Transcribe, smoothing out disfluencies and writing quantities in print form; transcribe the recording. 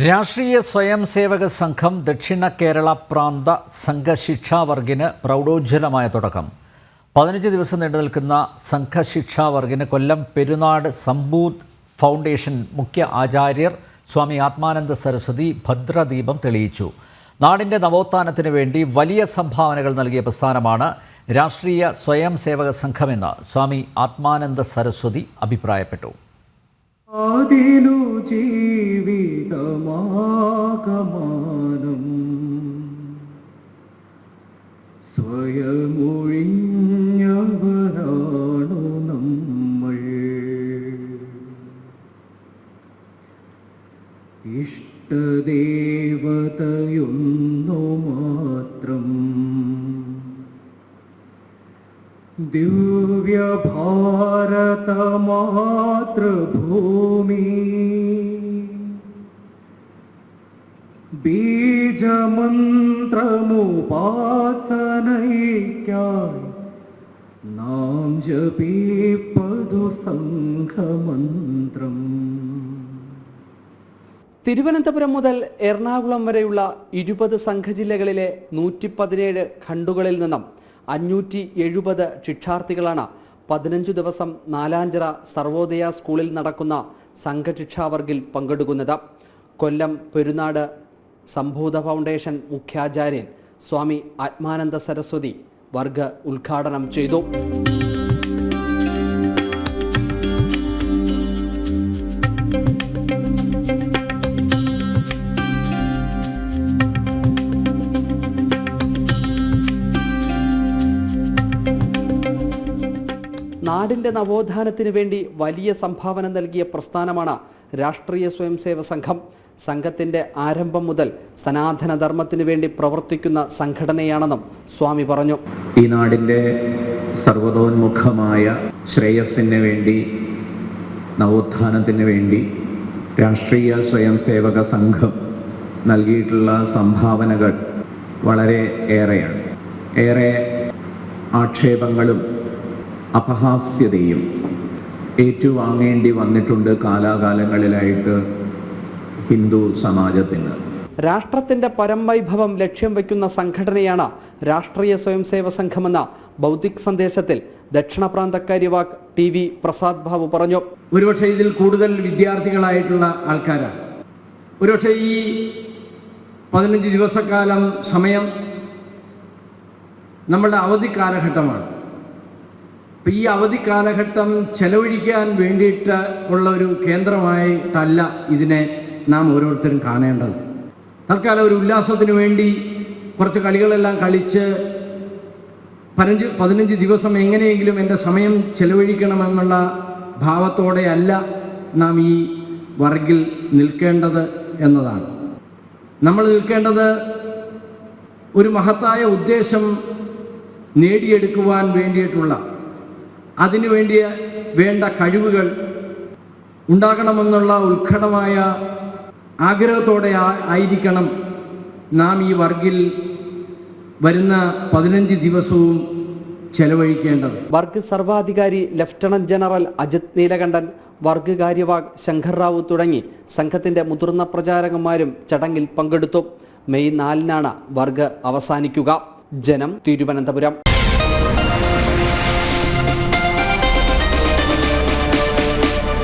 രാഷ്ട്രീയ സ്വയം സേവക സംഘം ദക്ഷിണ കേരള പ്രാന്ത സംഘശിക്ഷാവർഗിന് പ്രൗഢോജ്വലമായ തുടക്കം. 15 ദിവസം നീണ്ടുനിൽക്കുന്ന സംഘശിക്ഷാവർഗിന് കൊല്ലം പെരുനാട് സമ്പൂത് ഫൗണ്ടേഷൻ മുഖ്യ ആചാര്യർ സ്വാമി ആത്മാനന്ദ സരസ്വതി ഭദ്രദീപം തെളിയിച്ചു. നാടിൻ്റെ നവോത്ഥാനത്തിന് വേണ്ടി വലിയ സംഭാവനകൾ നൽകിയ പ്രസ്ഥാനമാണ് രാഷ്ട്രീയ സ്വയം സേവക സംഘമെന്ന് സ്വാമി ആത്മാനന്ദ സരസ്വതി അഭിപ്രായപ്പെട്ടു. ജീവിതമാകമാനം സ്വയമൊഴിഞ്ഞവരാണു നമ്മൾ. ഇഷ്ടദേവതയൊന്നു മാത്രം ദിവ്യഭാരത മാതൃഭൂമി ബീജമന്ത്രമുപാസനയ്ക്കായി നാം ജപിപ്പതു സംഘമന്ത്രം. തിരുവനന്തപുരം മുതൽ എറണാകുളം വരെയുള്ള 20 സംഘജില്ലകളിലെ 117 ഖണ്ഡുകളിൽ നിന്നും 570 ശിക്ഷാർത്ഥികളാണ് 15 ദിവസം നാലാഞ്ചിറ സർവോദയ സ്കൂളിൽ നടക്കുന്ന സംഘശിക്ഷാവർഗിൽ പങ്കെടുക്കുന്നത്. കൊല്ലം പെരുനാട് സമ്പൂത ഫൗണ്ടേഷൻ മുഖ്യാചാര്യൻ സ്വാമി ആത്മാനന്ദ സരസ്വതി വർഗ ഉദ്ഘാടനം ചെയ്തു. നാടിൻ്റെ നവോത്ഥാനത്തിന് വേണ്ടി വലിയ സംഭാവന നൽകിയ പ്രസ്ഥാനമാണ് രാഷ്ട്രീയ സ്വയംസേവ സംഘം. സംഘത്തിൻ്റെ ആരംഭം മുതൽ സനാതനധർമ്മത്തിന് വേണ്ടി പ്രവർത്തിക്കുന്ന സംഘടനയാണെന്നും സ്വാമി പറഞ്ഞു. ഈ നാടിൻ്റെ സർവതോന്മുഖമായ ശ്രേയസ്സിന് വേണ്ടി, നവോത്ഥാനത്തിന് വേണ്ടി രാഷ്ട്രീയ സ്വയംസേവക സംഘം നൽകിയിട്ടുള്ള സംഭാവനകൾ വളരെ ഏറെയാണ്. ഏറെ ആക്ഷേപങ്ങളും അപഹാസ്യതയും ഏറ്റുവാങ്ങേണ്ടി വന്നിട്ടുണ്ട് കാലാകാലങ്ങളിലായിട്ട് ഹിന്ദു സമാജത്തിന്. രാഷ്ട്രത്തിൻ്റെ പരംവൈഭവം ലക്ഷ്യം വയ്ക്കുന്ന സംഘടനയാണ് രാഷ്ട്രീയ സ്വയംസേവ സംഘമെന്ന ബൗദ്ധിക് സന്ദേശത്തിൽ ദക്ഷിണ പ്രാന്തക്കാരിവാക് TV പ്രസാദ് ബാബു പറഞ്ഞു. ഒരുപക്ഷെ ഇതിൽ കൂടുതൽ വിദ്യാർത്ഥികളായിട്ടുള്ള ആൾക്കാരാണ്. ഒരുപക്ഷെ ഈ 15 ദിവസക്കാലം സമയം നമ്മളുടെ അവധി കാലഘട്ടമാണ്. അപ്പം ഈ അവധി കാലഘട്ടം ചെലവഴിക്കാൻ വേണ്ടിയിട്ട് ഉള്ള ഒരു കേന്ദ്രമായിട്ടല്ല ഇതിനെ നാം ഓരോരുത്തരും കാണേണ്ടത്. തൽക്കാലം ഒരു ഉല്ലാസത്തിന് വേണ്ടി കുറച്ച് കളികളെല്ലാം കളിച്ച് 15 ദിവസം എങ്ങനെയെങ്കിലും എൻ്റെ സമയം ചെലവഴിക്കണമെന്നുള്ള ഭാവത്തോടെ അല്ല നാം ഈ വർഗിൽ നിൽക്കേണ്ടത് എന്നതാണ്. നമ്മൾ നിൽക്കേണ്ടത് ഒരു മഹത്തായ ഉദ്ദേശം നേടിയെടുക്കുവാൻ വേണ്ടിയിട്ടുള്ള, അതിനു വേണ്ട കഴിവുകൾ ഉണ്ടാകണമെന്നുള്ള ഉത്കടമായ ആഗ്രഹത്തോടെ ആയിരിക്കണം നാം ഈ വർഗിൽ വരുന്ന 15 ദിവസവും ചെലവഴിക്കേണ്ടത്. വർഗ് സർവാധികാരി ലഫ്റ്റനന്റ് ജനറൽ അജിത് നീലകണ്ഠൻ, വർഗ് കാര്യവാഹ് ശങ്കർ റാവു തുടങ്ങി സംഘത്തിന്റെ മുതിർന്ന പ്രചാരകന്മാരും ചടങ്ങിൽ പങ്കെടുത്തു. മെയ് 4-നാണ് വർഗ് അവസാനിക്കുക. ജനം, തിരുവനന്തപുരം.